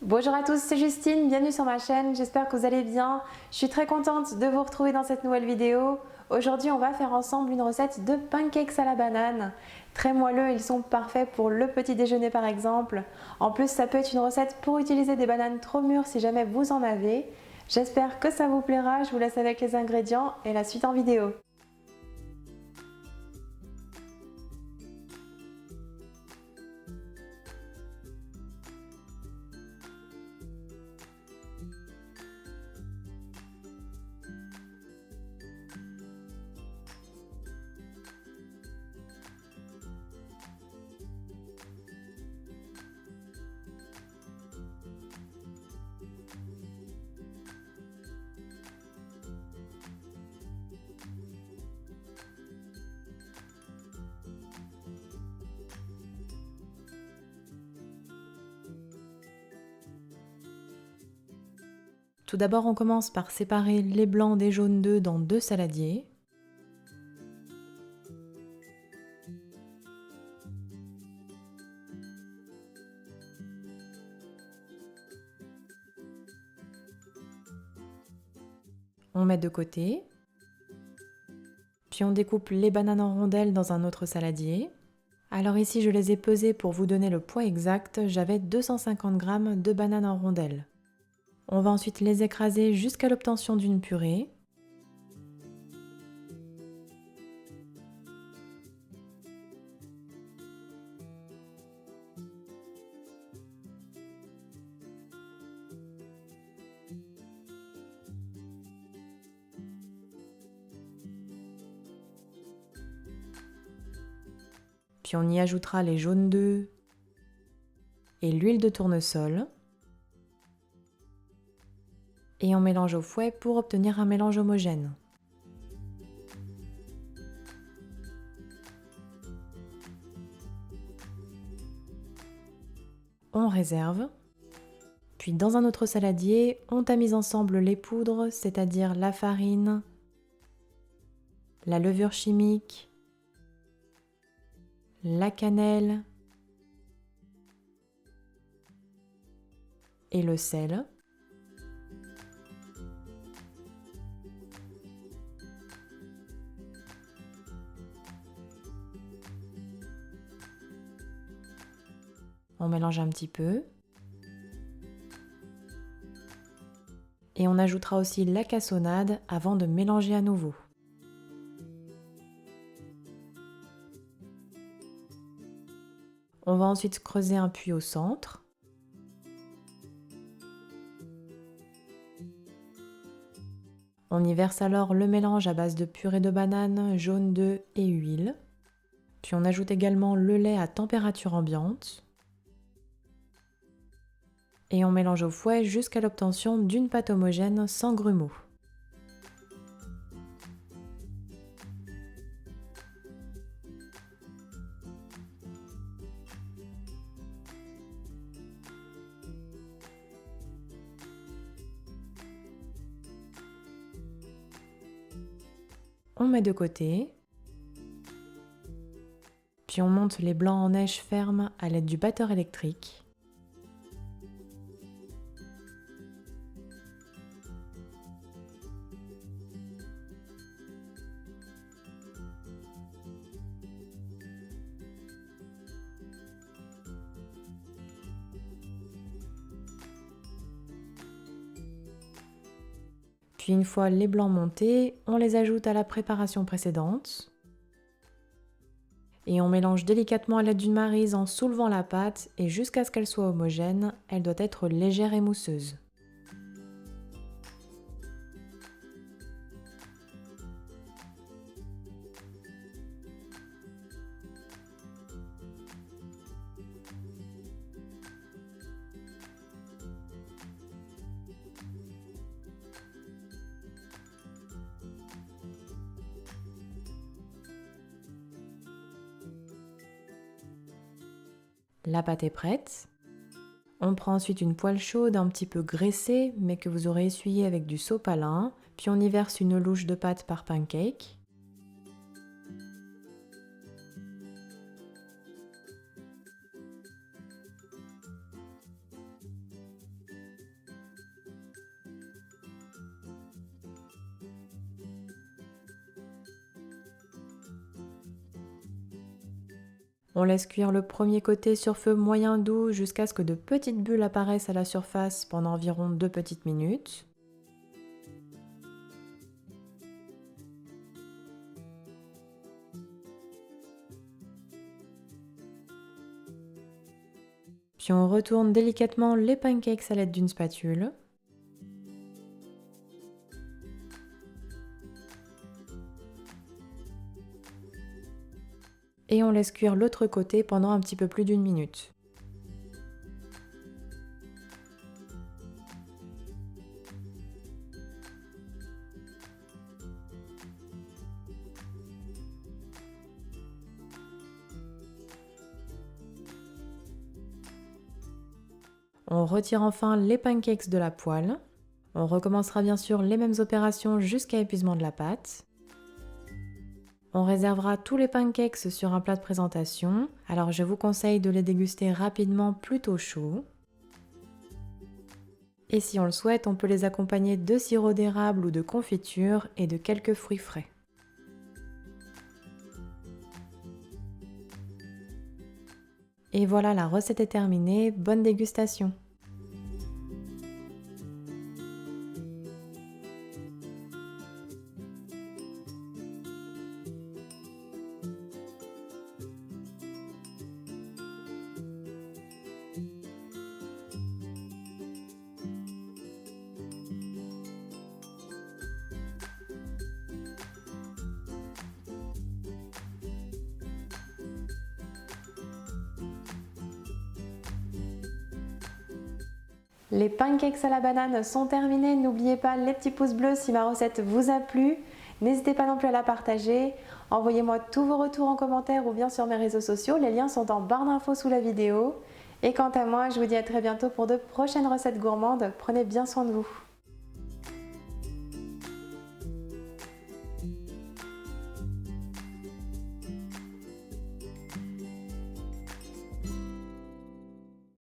Bonjour à tous, c'est Justine, bienvenue sur ma chaîne, j'espère que vous allez bien. Je suis très contente de vous retrouver dans cette nouvelle vidéo. Aujourd'hui, on va faire ensemble une recette de pancakes à la banane. Très moelleux, ils sont parfaits pour le petit déjeuner par exemple. En plus, ça peut être une recette pour utiliser des bananes trop mûres si jamais vous en avez. J'espère que ça vous plaira, je vous laisse avec les ingrédients et la suite en vidéo. Tout d'abord, on commence par séparer les blancs des jaunes d'œufs dans deux saladiers. On met de côté. Puis on découpe les bananes en rondelles dans un autre saladier. Alors ici, je les ai pesées pour vous donner le poids exact. J'avais 250 g de bananes en rondelles. On va ensuite les écraser jusqu'à l'obtention d'une purée. Puis on y ajoutera les jaunes d'œufs et l'huile de tournesol. Et on mélange au fouet pour obtenir un mélange homogène. On réserve. Puis dans un autre saladier, on tamise ensemble les poudres, c'est-à-dire la farine, la levure chimique, la cannelle et le sel. On mélange un petit peu. Et on ajoutera aussi la cassonade avant de mélanger à nouveau. On va ensuite creuser un puits au centre. On y verse alors le mélange à base de purée de banane, jaune d'œuf et huile. Puis on ajoute également le lait à température ambiante. Et on mélange au fouet jusqu'à l'obtention d'une pâte homogène sans grumeaux. On met de côté. Puis on monte les blancs en neige ferme à l'aide du batteur électrique. Puis une fois les blancs montés, on les ajoute à la préparation précédente. Et on mélange délicatement à l'aide d'une maryse en soulevant la pâte et jusqu'à ce qu'elle soit homogène, elle doit être légère et mousseuse. La pâte est prête. On prend ensuite une poêle chaude un petit peu graissée, mais que vous aurez essuyée avec du sopalin, puis on y verse une louche de pâte par pancake. On laisse cuire le premier côté sur feu moyen doux jusqu'à ce que de petites bulles apparaissent à la surface pendant environ 2 petites minutes. Puis on retourne délicatement les pancakes à l'aide d'une spatule. Et on laisse cuire l'autre côté pendant un petit peu plus d'1 minute. On retire enfin les pancakes de la poêle. On recommencera bien sûr les mêmes opérations jusqu'à épuisement de la pâte. On réservera tous les pancakes sur un plat de présentation, alors je vous conseille de les déguster rapidement plutôt chauds. Et si on le souhaite, on peut les accompagner de sirop d'érable ou de confiture et de quelques fruits frais. Et voilà, la recette est terminée, bonne dégustation! Les pancakes à la banane sont terminés. N'oubliez pas les petits pouces bleus si ma recette vous a plu. N'hésitez pas non plus à la partager. Envoyez-moi tous vos retours en commentaire ou bien sur mes réseaux sociaux. Les liens sont en barre d'infos sous la vidéo. Et quant à moi, je vous dis à très bientôt pour de prochaines recettes gourmandes. Prenez bien soin de vous.